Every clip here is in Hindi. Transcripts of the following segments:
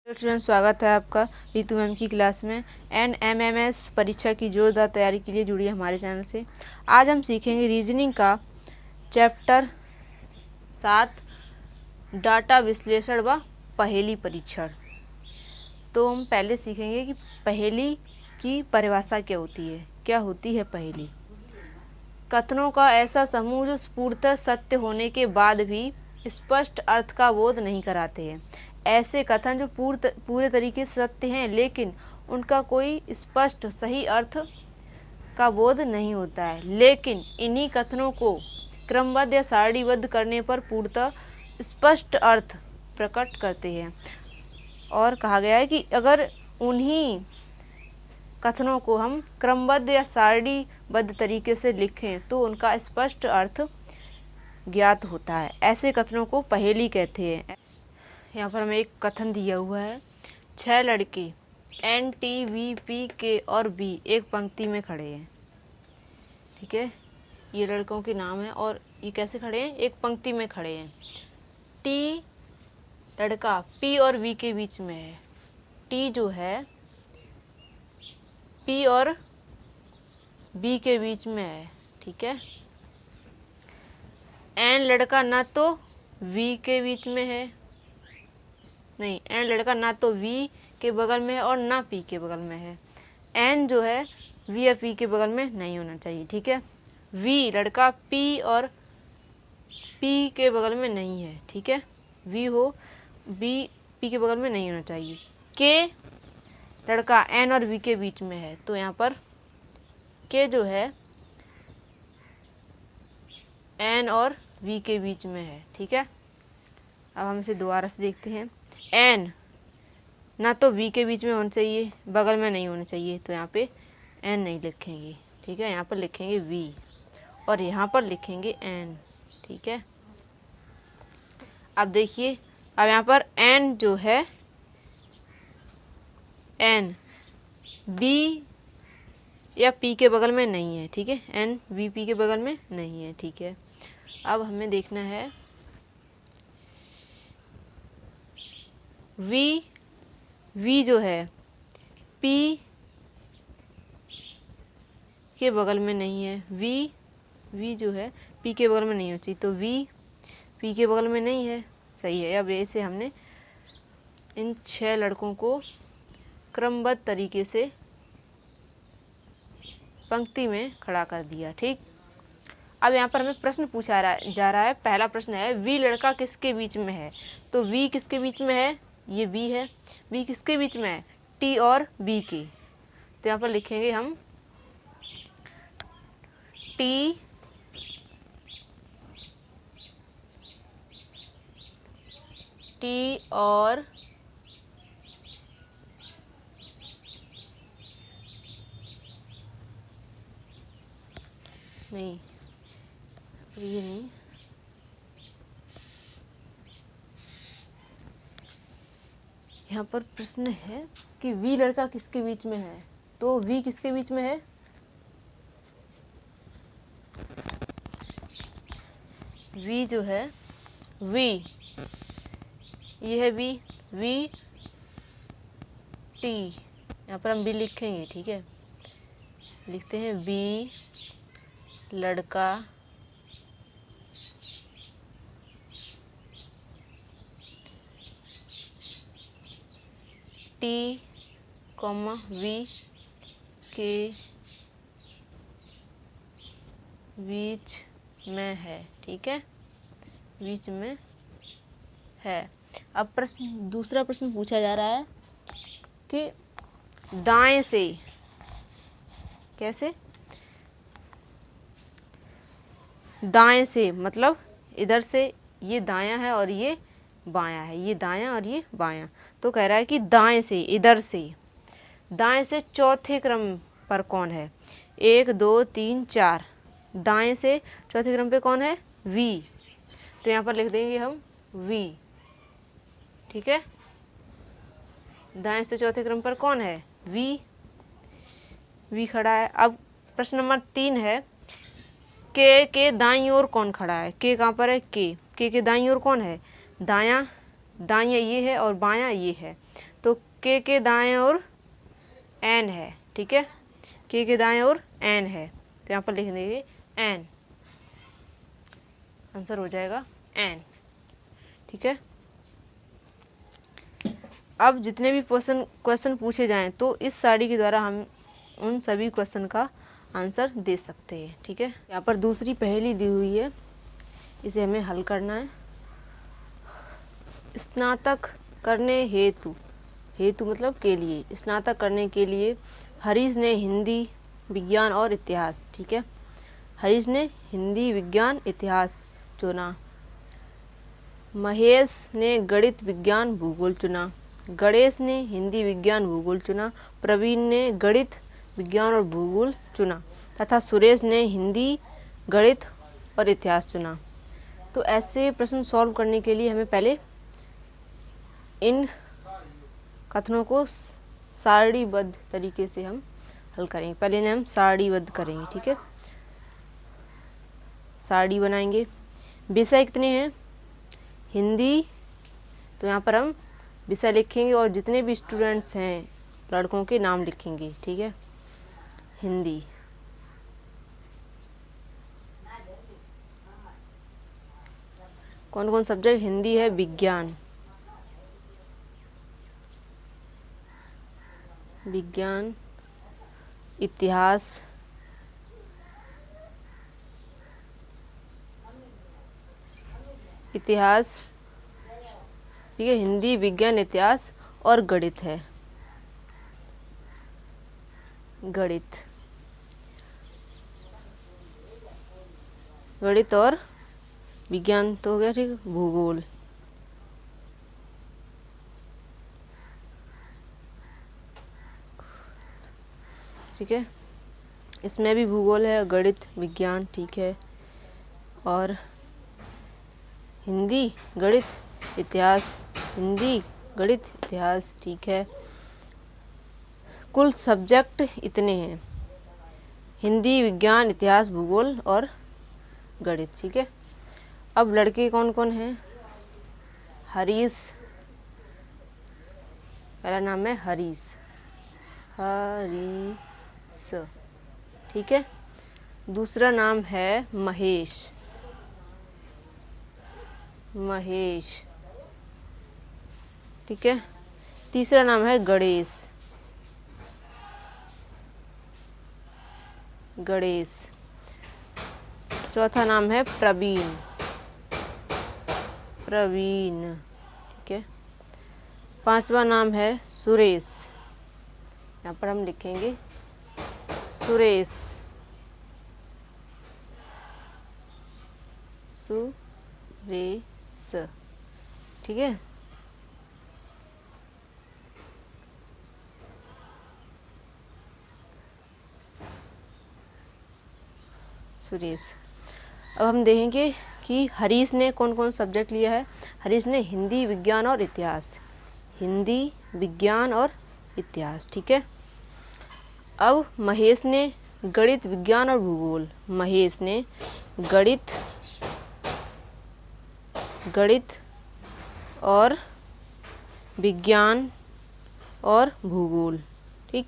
स्टूडेंट, स्वागत है आपका रीतू मैम की क्लास में। NMMS परीक्षा की जोरदार तैयारी के लिए जुड़िए हमारे चैनल से। आज हम सीखेंगे रीजनिंग का चैप्टर 7 डाटा विश्लेषण व पहेली परीक्षण। तो हम पहले सीखेंगे कि पहेली की परिभाषा क्या होती है। क्या होती है पहेली? कथनों का ऐसा समूह जो पूर्णतः सत्य होने के बाद भी स्पष्ट अर्थ का बोध नहीं कराते हैं। ऐसे कथन जो पूरे तरीके से सत्य हैं लेकिन उनका कोई स्पष्ट सही अर्थ का बोध नहीं होता है, लेकिन इन्हीं कथनों को क्रमबद्ध या सारणीबद्ध करने पर पूर्णतः स्पष्ट अर्थ प्रकट करते हैं। और कहा गया है कि अगर उन्हीं कथनों को हम क्रमबद्ध या सारणीबद्ध तरीके से लिखें तो उनका स्पष्ट अर्थ ज्ञात होता है। ऐसे कथनों को पहेली कहते हैं। यहाँ पर हमें एक कथन दिया हुआ है। 6 लड़के NTVPK और B एक पंक्ति में खड़े हैं। ठीक है, ये लड़कों के नाम है और ये कैसे खड़े हैं? एक पंक्ति में खड़े हैं। T लड़का P और V के बीच में है। T जो है P और B के बीच में है। ठीक है, N लड़का ना तो V के बीच में है, नहीं, N लड़का ना तो V के बगल में है और ना P के बगल में है। N जो है V या P के बगल में नहीं होना चाहिए। ठीक है, V लड़का P और P के बगल में नहीं है। ठीक है, V हो B P के बगल में नहीं होना चाहिए। K लड़का N और V के बीच में है, तो यहाँ पर K जो है N और V के बीच में है। ठीक है, अब हम इसे दोबारा से देखते हैं। N ना तो V के बीच में होना चाहिए, बगल में नहीं होना चाहिए, तो यहाँ पे N नहीं लिखेंगे। ठीक है, यहाँ पर लिखेंगे V और यहाँ पर लिखेंगे N। ठीक है, अब देखिए, अब यहाँ पर N जो है N B या P के बगल में नहीं है। ठीक है, N V P के बगल में नहीं है। ठीक है, अब हमें देखना है V जो है P के बगल में नहीं है। V जो है P के बगल में नहीं होती, तो V P के बगल में नहीं है। सही है। अब ऐसे हमने इन 6 लड़कों को क्रमबद्ध तरीके से पंक्ति में खड़ा कर दिया। ठीक, अब यहाँ पर हमें प्रश्न पूछा जा रहा है। पहला प्रश्न है V लड़का किसके बीच में है? तो V किसके बीच में है? ये B है। B किसके बीच में है? T और B के। तो यहाँ पर लिखेंगे हम T और नहीं, ये नहीं, यहाँ पर प्रश्न है कि V लड़का किसके बीच में है? तो V किसके बीच में है? V जो है V, ये है V T, यहाँ पर हम B लिखेंगे। ठीक है, लिखते हैं B लड़का T, V के बीच में है। ठीक है, बीच में है। अब दूसरा प्रश्न पूछा जा रहा है कि दाएं से, कैसे? दाएं से मतलब इधर से ये दायां है और ये बायां है, ये दायां और ये बायां। तो कह रहा है कि दाएं से, इधर से, दाएं से चौथे क्रम पर कौन है? 1 2 3 4, दाएं से चौथे क्रम पे कौन है? V। तो यहाँ पर लिख देंगे हम V। ठीक है, दाएं से चौथे क्रम पर कौन है? V खड़ा है। अब प्रश्न नंबर 3 है K के दाईं ओर कौन खड़ा है? K कहाँ पर है? K के दाईं ओर कौन है? दायां ये है और बायां ये है। तो के दाएं ओर एन है, ठीक है, के दाएं ओर एन है, तो यहाँ पर लिख देंगे एन, आंसर हो जाएगा एन, ठीक है। अब जितने भी क्वेश्चन पूछे जाएं तो इस साड़ी के द्वारा हम उन सभी क्वेश्चन का आंसर दे सकते हैं, ठीक है। यहाँ पर दूसरी पहेली दी हुई है, इसे हमें हल करना है। स्नातक करने हेतु, हेतु मतलब के लिए, स्नातक करने के लिए हरीश ने हिंदी, विज्ञान और इतिहास, ठीक है, हरीश ने हिंदी, विज्ञान, इतिहास चुना। महेश ने गणित, विज्ञान, भूगोल चुना। गणेश ने हिंदी, विज्ञान, भूगोल चुना। प्रवीण ने गणित, विज्ञान और भूगोल चुना तथा सुरेश ने हिंदी, गणित और इतिहास चुना। तो ऐसे प्रश्न सॉल्व करने के लिए हमें पहले इन कथनों को सारणीबद्ध तरीके से हम हल करेंगे। पहले इन्हें हम सारणीबद्ध करेंगे, ठीक है, सारणी बनाएंगे। विषय कितने हैं? हिंदी, तो यहाँ पर हम विषय लिखेंगे और जितने भी स्टूडेंट्स हैं लड़कों के नाम लिखेंगे, ठीक है। हिंदी, कौन कौन सब्जेक्ट? हिंदी है, विज्ञान, विज्ञान, इतिहास, इतिहास, ठीक है, हिंदी, विज्ञान, इतिहास और गणित है, गणित, गणित और विज्ञान तो हो गया, ठीक है। भूगोल, ठीक है, इसमें भी भूगोल है, गणित, विज्ञान, ठीक है, और हिंदी, गणित, इतिहास, हिंदी, गणित, इतिहास, ठीक है। कुल सब्जेक्ट इतने हैं, हिंदी, विज्ञान, इतिहास, भूगोल और गणित, ठीक है। अब लड़के कौन कौन हैं? हरीश, पहला नाम है हरीश, हरीश, ठीक है। दूसरा नाम है महेश, महेश, ठीक है। तीसरा नाम है गणेश, गणेश। चौथा नाम है प्रवीण, प्रवीण, ठीक है। पांचवा नाम है सुरेश, यहाँ पर हम लिखेंगे सुरेश, सुरेश, ठीक है। सुरेश। अब हम देखेंगे कि हरीश ने कौन कौन सब्जेक्ट लिया है। हरीश ने हिंदी, विज्ञान और इतिहास, हिंदी, विज्ञान और इतिहास, ठीक है। अब महेश ने गणित, विज्ञान और भूगोल, महेश ने गणित, गणित और विज्ञान और भूगोल, ठीक।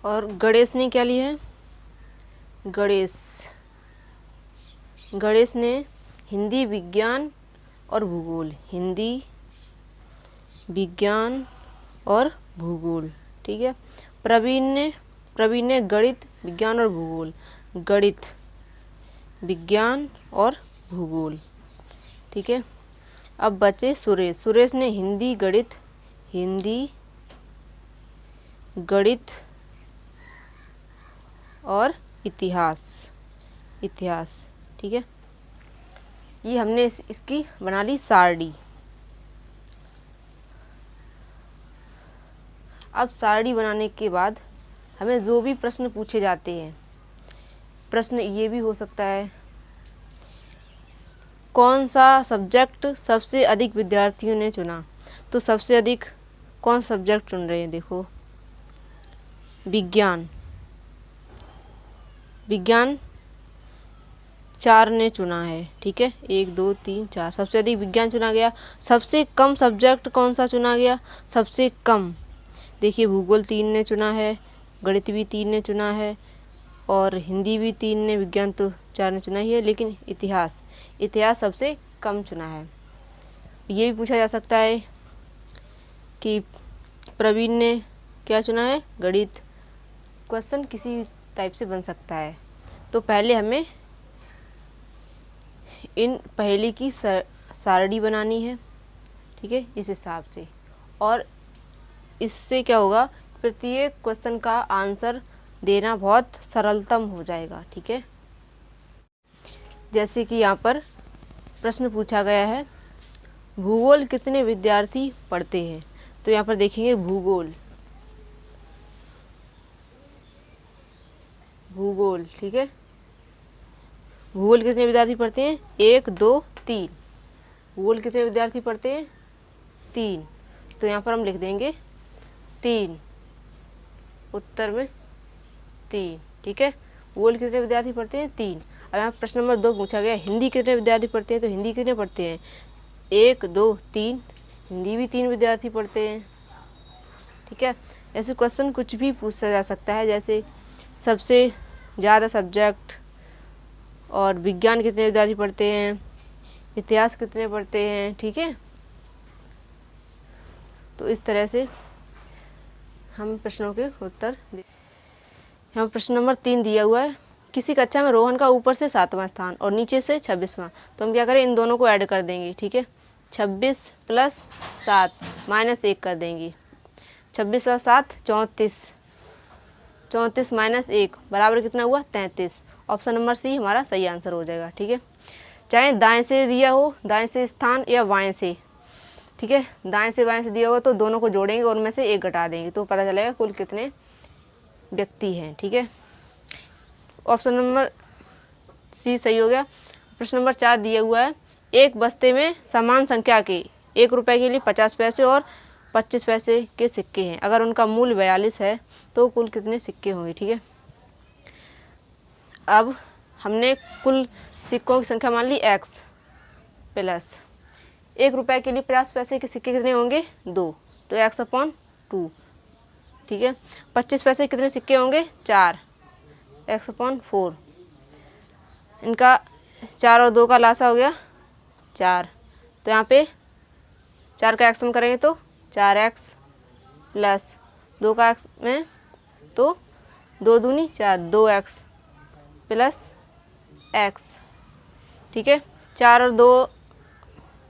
और गणेश ने क्या लिया है? गणेश, गणेश ने हिंदी, विज्ञान और भूगोल, हिंदी, विज्ञान और भूगोल, ठीक है। प्रवीण ने गणित, विज्ञान और भूगोल, गणित, विज्ञान और भूगोल, ठीक है। अब बचे सुरेश, सुरेश ने हिंदी, गणित, हिंदी, गणित और इतिहास, इतिहास, ठीक है। ये हमने इसकी बना ली सारणी। अब सारणी बनाने के बाद हमें जो भी प्रश्न पूछे जाते हैं, प्रश्न ये भी हो सकता है कौन सा सब्जेक्ट सबसे अधिक विद्यार्थियों ने चुना? तो सबसे अधिक कौन सब्जेक्ट चुन रहे हैं? देखो, विज्ञान। विज्ञान 4 ने चुना है, ठीक है, 1 2 3 4, सबसे अधिक विज्ञान चुना गया। सबसे कम सब्जेक्ट कौन सा चुना गया? सबसे कम, देखिए, भूगोल 3 ने चुना है, गणित भी 3 ने चुना है, और हिंदी भी 3 ने, विज्ञान तो 4 ने चुना ही है, लेकिन इतिहास सबसे कम चुना है। ये भी पूछा जा सकता है कि प्रवीण ने क्या चुना है? गणित। क्वेश्चन किसी टाइप से बन सकता है। तो पहले हमें इन पहेली की सारणी बनानी है, ठीक है, इस हिसाब से, और इससे क्या होगा, प्रत्येक क्वेश्चन का आंसर देना बहुत सरलतम हो जाएगा, ठीक है। जैसे कि यहाँ पर प्रश्न पूछा गया है, भूगोल कितने विद्यार्थी पढ़ते हैं? तो यहाँ पर देखेंगे भूगोल, ठीक है, भूगोल कितने विद्यार्थी पढ़ते हैं? 1 2 3। भूगोल कितने विद्यार्थी पढ़ते हैं? 3। तो यहाँ पर हम लिख देंगे 3, उत्तर में 3, ठीक है। भूगोल कितने विद्यार्थी पढ़ते हैं? 3। अब यहाँ प्रश्न नंबर 2 पूछा गया, हिंदी कितने विद्यार्थी पढ़ते हैं? तो हिंदी कितने पढ़ते हैं? 1 2 3, हिंदी भी 3 विद्यार्थी पढ़ते हैं, ठीक है। ऐसे क्वेश्चन कुछ भी पूछा जा सकता है, जैसे सबसे ज़्यादा सब्जेक्ट, और विज्ञान कितने विद्यार्थी पढ़ते हैं, इतिहास कितने पढ़ते हैं, ठीक है। तो इस तरह से हम प्रश्नों के उत्तर यहाँ प्रश्न नंबर 3 दिया हुआ है, किसी कक्षा में रोहन का ऊपर से 7वां स्थान और नीचे से 26वां। तो हम क्या करें, इन दोनों को ऐड कर देंगे, ठीक है। 26 + 7 -1 कर देंगे। 26 और 7 34, 34 - 1 बराबर कितना हुआ? 33। ऑप्शन नंबर सी हमारा सही आंसर हो जाएगा, ठीक है। चाहे दाएं से दिया हो, दाएं से स्थान, या बाएं से, ठीक है, दाएं से बाएं से दिया होगा तो दोनों को जोड़ेंगे और उनमें से 1 घटा देंगे, तो पता चलेगा कुल कितने व्यक्ति हैं, ठीक है। ऑप्शन नंबर सी सही हो गया। प्रश्न नंबर 4 दिया हुआ है, एक बस्ते में समान संख्या के 1 रुपये के लिए 50 पैसे और 25 पैसे के सिक्के हैं, अगर उनका मूल्य 42 है तो कुल कितने सिक्के होंगे, ठीक है। अब हमने कुल सिक्कों की संख्या मान ली x प्लस 1 रुपये के लिए 50 पैसे के सिक्के कितने होंगे? 2, तो x/2, ठीक है। 25 पैसे कितने सिक्के होंगे? 4, x/4। इनका 4 और 2 का लासा हो गया 4, तो यहाँ पे 4 का x हम करेंगे तो 4x प्लस 2 का x में तो 2 दूनी 4, 2x प्लस x, ठीक है। 4 और 2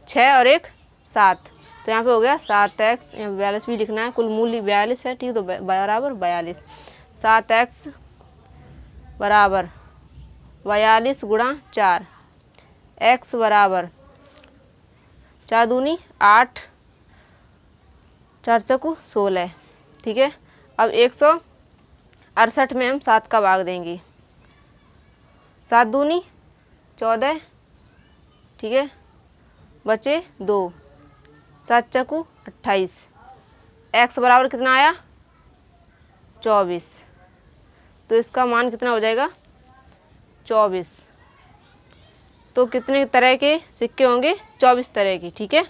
6 और 1 7, तो यहाँ पे हो गया 7x, यहाँ 42 भी लिखना है, कुल मूल्य 42 है, ठीक है, तो बराबर 42। 7x बराबर 42 × 4, x बराबर 4 दूनी 8, 4 चौकू 16, ठीक है। अब 168 में हम 7 का भाग देंगे, 7 दूनी 14, ठीक है, बचे 2, 7 चौकू 28, x बराबर कितना आया? 24, तो इसका मान कितना हो जाएगा? 24। तो कितने तरह के सिक्के होंगे? 24 तरह के, ठीक है।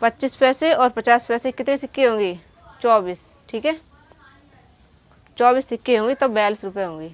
25 पैसे और 50 पैसे कितने सिक्के होंगे? 24, ठीक है, 24 सिक्के होंगे, तब 42 रुपये होंगे।